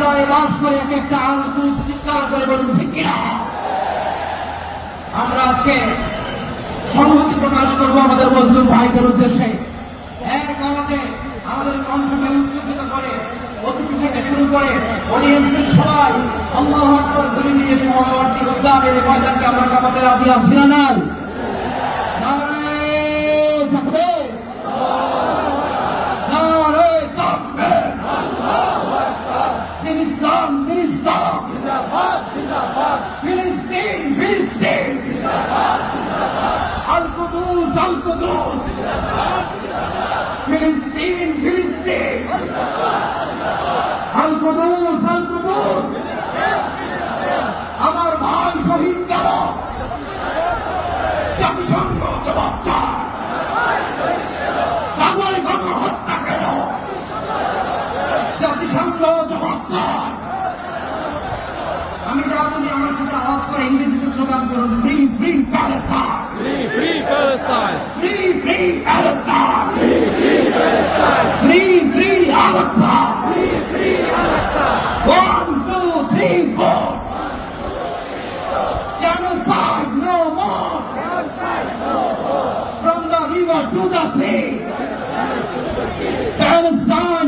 হৃদয়ে বাস করে এক একটা আল-কুদস চিৎকার করে বলুন ঠিক কিনা। আমরা আজকে সংহতি প্রকাশ করব আমাদের মজলুম ভাইদের উদ্দেশ্যে। এক আওয়াজে আমাদের কণ্ঠকে উচ্চকিত করে অতিথি থেকে শুরু করে অডিয়েন্সের সবাই আল্লাহু আকবার ধ্বনি দিয়ে সমাবর্তী উদ্যানের এই ময়দানকে আমরা কামাতে রাজি আছি না নাই? নারায়ে তাকবীর, নারায়ে তাকবীর, আল্লাহু আকবার। ফিলিস্তিন ফিলিস্তিন জিন্দাবাদ জিন্দাবাদ, ফিলিস্তিন ফিলিস্তিন জিন্দাবাদ জিন্দাবাদ, আল-কুদুস আল-কুদুস জিন্দাবাদ জিন্দাবাদ, ফিলিস্তিন ফিলিস্তিন জিন্দাবাদ জিন্দাবাদ, আল-কুদুস আল-কুদুস জিন্দাবাদ। আমার ভাই শহীদ কেন? জাতিসংঘ জবাব চায়। গাজায় গণহত্যা কেন? জাতিসংঘ জবাব চায়। আমি আপনি আমার সাথে আওয়াজ করে ইংরেজিতে স্লোগান করুন, free free Palestine, Free, free Palestine! Free free Palestine, Free, free Palestine! Free free Al Aqsa. Free, free Al-Aqsa! 1, 2, 3, 4. Genocide no more. From the river to the sea. Palestine